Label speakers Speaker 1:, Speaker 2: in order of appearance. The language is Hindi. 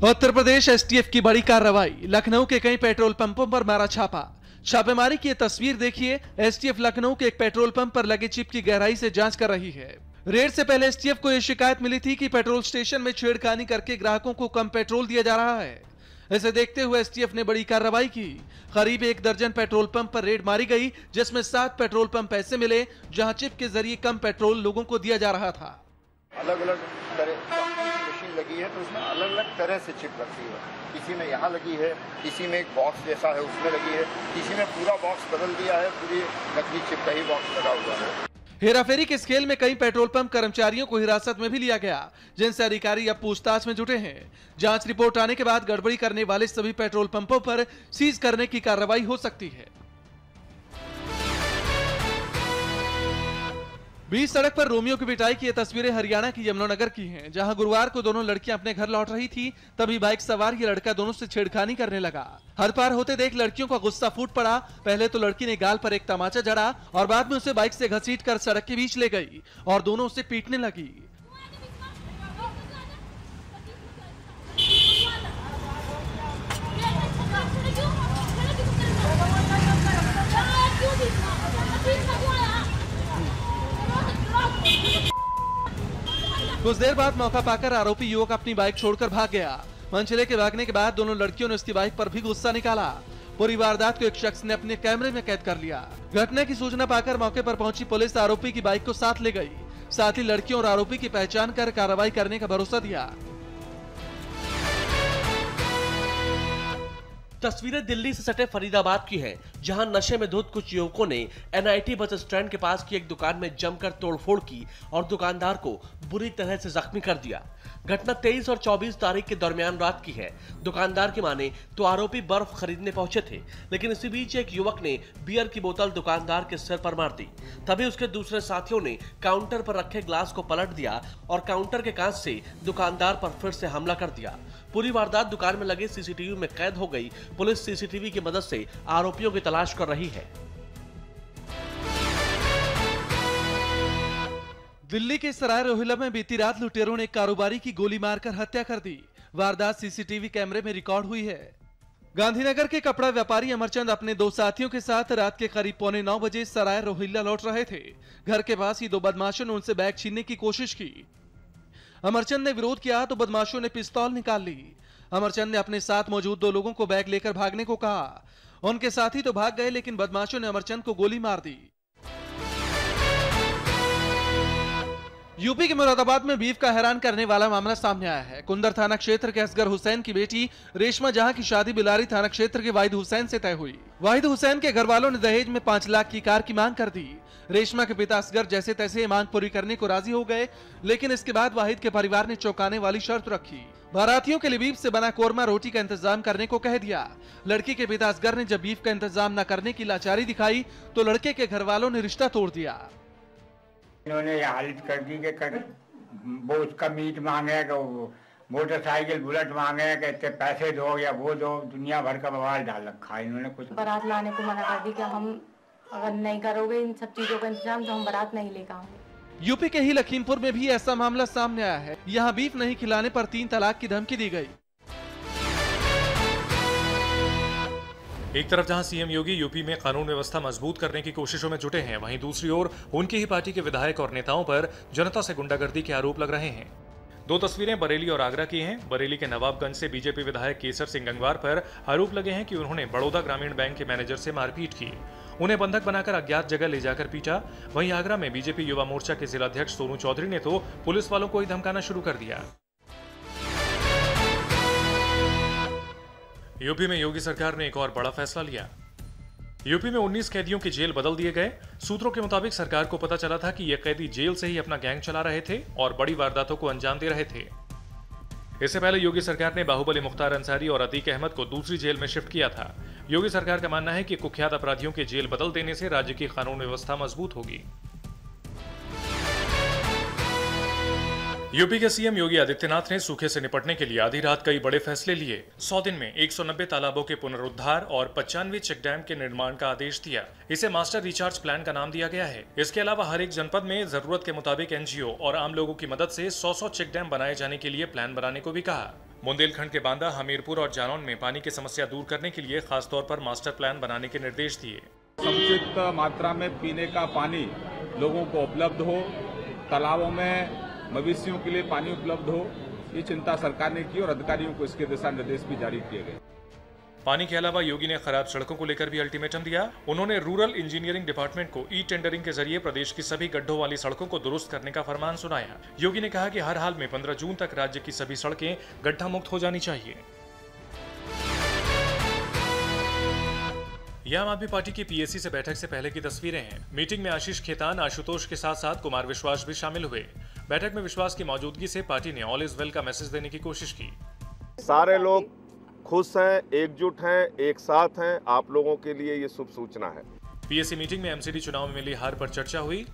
Speaker 1: उत्तर प्रदेश एसटीएफ की बड़ी कार्रवाई, लखनऊ के कई पेट्रोल पंपों पर मारा छापा। छापेमारी की तस्वीर देखिए। एसटीएफ लखनऊ के एक पेट्रोल पंप पर लगे चिप की गहराई से जांच कर रही है। रेड से पहले एसटीएफ को यह शिकायत मिली थी कि पेट्रोल स्टेशन में छेड़खानी करके ग्राहकों को कम पेट्रोल दिया जा रहा है। इसे देखते हुए एसटीएफ ने बड़ी कार्रवाई की। करीब 1 दर्जन पेट्रोल पंप पर रेड मारी गई, जिसमें 7 पेट्रोल पंप ऐसे मिले जहां चिप के जरिए कम पेट्रोल लोगों को दिया जा रहा था।
Speaker 2: अलग अलग तरह की मशीन लगी है, तो उसमें अलग अलग तरह से चिप लगती है। किसी में यहाँ लगी है, किसी में एक बॉक्स जैसा है उसमें लगी है, किसी में पूरा बॉक्स बदल दिया है, पूरी नकली चिप का ही बॉक्स लगा हुआ है।
Speaker 1: हेराफेरी के स्केल में कई पेट्रोल पंप कर्मचारियों को हिरासत में भी लिया गया, जिनसे अधिकारी अब पूछताछ में जुटे हैं। जांच रिपोर्ट आने के बाद गड़बड़ी करने वाले सभी पेट्रोल पंपों पर सीज करने की कार्रवाई हो सकती है। बीच सड़क पर रोमियो की पिटाई की ये तस्वीरें हरियाणा की यमुनानगर की हैं, जहां गुरुवार को दोनों लड़कियां अपने घर लौट रही थी, तभी बाइक सवार ये लड़का दोनों से छेड़खानी करने लगा। हद पार होते देख लड़कियों का गुस्सा फूट पड़ा। पहले तो लड़की ने गाल पर एक तमाचा जड़ा और बाद में उसे बाइक से घसीटकर सड़क के बीच ले गई और दोनों उसे पीटने लगी। कुछ देर बाद मौका पाकर आरोपी युवक अपनी बाइक छोड़कर भाग गया। मनचले के भागने के बाद दोनों लड़कियों ने उसकी बाइक पर भी गुस्सा निकाला। पूरी वारदात को एक शख्स ने अपने कैमरे में कैद कर लिया। घटना की सूचना पाकर मौके पर पहुंची पुलिस आरोपी की बाइक को साथ ले गई। साथ ही लड़कियों और आरोपी की पहचान कर कार्रवाई करने का भरोसा दिया।
Speaker 3: तस्वीरें दिल्ली से सटे फरीदाबाद की हैं, जहां नशे में धुत कुछ युवकों ने एनआईटी बस स्टैंड के पास की एक दुकान में जमकर तोड़फोड़ की और दुकानदार को बुरी तरह से जख्मी कर दिया। घटना 23 और 24 तारीख के दरमियान रात की है। दुकानदार की माने तो आरोपी बर्फ खरीदने पहुंचे थे, लेकिन इसी बीच एक युवक ने बियर की बोतल दुकानदार के सिर पर मार दी। तभी उसके दूसरे साथियों ने काउंटर पर रखे ग्लास को पलट दिया और काउंटर के कांच से दुकानदार पर फिर से हमला कर दिया। पूरी वारदात दुकान में लगे सीसीटीवी में कैद हो गई। पुलिस सीसीटीवी की मदद से आरोपियों की तलाश कर रही है।
Speaker 1: दिल्ली के सराय रोहिल्ला में बीती रात लुटेरों ने एक कारोबारी की गोली मारकर हत्या कर दी। वारदात सीसीटीवी कैमरे में रिकॉर्ड हुई है। गांधीनगर के कपड़ा व्यापारी अमरचंद अपने 2 साथियों के साथ रात के करीब 8:45 बजे सराय रोहिल्ला लौट रहे थे। घर के पास ही 2 बदमाशों ने उनसे बैग छीनने की कोशिश की। अमरचंद ने विरोध किया तो बदमाशों ने पिस्तौल निकाल ली। अमरचंद ने अपने साथ मौजूद 2 लोगों को बैग लेकर भागने को कहा। उनके साथी तो भाग गए, लेकिन बदमाशों ने अमरचंद को गोली मार दी। यूपी के मुरादाबाद में बीफ का हैरान करने वाला मामला सामने आया है। कुंदर थाना क्षेत्र के असगर हुसैन की बेटी रेशमा जहां की शादी बिलारी थाना क्षेत्र के वाहिद हुसैन से तय हुई। वाहिद हुसैन के घर वालों ने दहेज में 5 लाख की कार की मांग कर दी। रेशमा के पिता असगर जैसे तैसे मांग पूरी करने को राजी हो गए, लेकिन इसके बाद वाहिद के परिवार ने चौंकाने वाली शर्त रखी। बारातियों के लिए बीफ से बना कोरमा रोटी का इंतजाम करने को कह दिया। लड़की के पिता असगर ने जब बीफ का इंतजाम न करने की लाचारी दिखाई तो लड़के के घर वालों ने रिश्ता तोड़ दिया।
Speaker 4: इन्होंने ये हालत कर दी कि वो उसका मीट मांगेगा, मोटरसाइकिल बुलेट मांगेगा, इतने पैसे दो या वो दो, दुनिया भर का बवाल डाल रखा है इन्होंने। कुछ
Speaker 5: बारात लाने को मना कर दी कि हम अगर नहीं करोगे इन सब चीजों का इंतजाम तो हम बारात नहीं लेकर आएंगे।
Speaker 1: यूपी के ही लखीमपुर में भी ऐसा मामला सामने आया है। यहाँ बीफ नहीं खिलाने पर 3 तलाक की धमकी दी गई।
Speaker 6: एक तरफ जहां सीएम योगी यूपी में कानून व्यवस्था मजबूत करने की कोशिशों में जुटे हैं, वहीं दूसरी ओर उनकी ही पार्टी के विधायक और नेताओं पर जनता से गुंडागर्दी के आरोप लग रहे हैं। 2 तस्वीरें बरेली और आगरा की हैं। बरेली के नवाबगंज से बीजेपी विधायक केसर सिंह गंगवार पर आरोप लगे हैं कि उन्होंने बड़ौदा ग्रामीण बैंक के मैनेजर से मारपीट की, उन्हें बंधक बनाकर अज्ञात जगह ले जाकर पीटा। वहीं आगरा में बीजेपी युवा मोर्चा के जिलाध्यक्ष सोनू चौधरी ने तो पुलिस वालों को ही धमकाना शुरू कर दिया। यूपी में योगी सरकार ने एक और बड़ा फैसला लिया। यूपी में 19 कैदियों के जेल बदल दिए गए। सूत्रों के मुताबिक सरकार को पता चला था कि ये कैदी जेल से ही अपना गैंग चला रहे थे और बड़ी वारदातों को अंजाम दे रहे थे। इससे पहले योगी सरकार ने बाहुबली मुख्तार अंसारी और अतीक अहमद को दूसरी जेल में शिफ्ट किया था। योगी सरकार का मानना है कि कुख्यात अपराधियों के जेल बदल देने से राज्य की कानून व्यवस्था मजबूत होगी। यूपी के सीएम योगी आदित्यनाथ ने सूखे से निपटने के लिए आधी रात कई बड़े फैसले लिए। 100 दिन में 190 तालाबों के पुनरुद्धार और 95 चेक डैम के निर्माण का आदेश दिया। इसे मास्टर रिचार्ज प्लान का नाम दिया गया है। इसके अलावा हर एक जनपद में जरूरत के मुताबिक एनजीओ और आम लोगों की मदद से 100 चेक डैम बनाए जाने के लिए प्लान बनाने को भी कहा। बुंदेलखंड के बांदा, हमीरपुर और जालौन में पानी की समस्या दूर करने के लिए खासतौर पर मास्टर प्लान बनाने के निर्देश दिए।
Speaker 7: समुचित मात्रा में पीने का पानी लोगों को उपलब्ध हो, तालाबों में मवेशियों के लिए पानी उपलब्ध हो, ये चिंता सरकार ने की और अधिकारियों को इसके दिशा निर्देश भी जारी किए गए।
Speaker 6: पानी के अलावा योगी ने खराब सड़कों को लेकर भी अल्टीमेटम दिया। उन्होंने रूरल इंजीनियरिंग डिपार्टमेंट को ई टेंडरिंग के जरिए प्रदेश की सभी गड्ढों वाली सड़कों को दुरुस्त करने का फरमान सुनाया। योगी ने कहा कि हर हाल में 15 जून तक राज्य की सभी सड़कें गड्ढा मुक्त हो जानी चाहिए। यह आम आदमी पार्टी की पीएसी से बैठक से पहले की तस्वीरें हैं। मीटिंग में आशीष खेतान, आशुतोष के साथ साथ कुमार विश्वास भी शामिल हुए। बैठक में विश्वास की मौजूदगी से पार्टी ने ऑल इज वेल का मैसेज देने की कोशिश की।
Speaker 8: सारे लोग खुश हैं, एकजुट हैं, एक साथ हैं। आप लोगों के लिए ये शुभ सूचना है।
Speaker 6: पीएसी मीटिंग में एमसीडी चुनाव में मिली हार पर चर्चा हुई।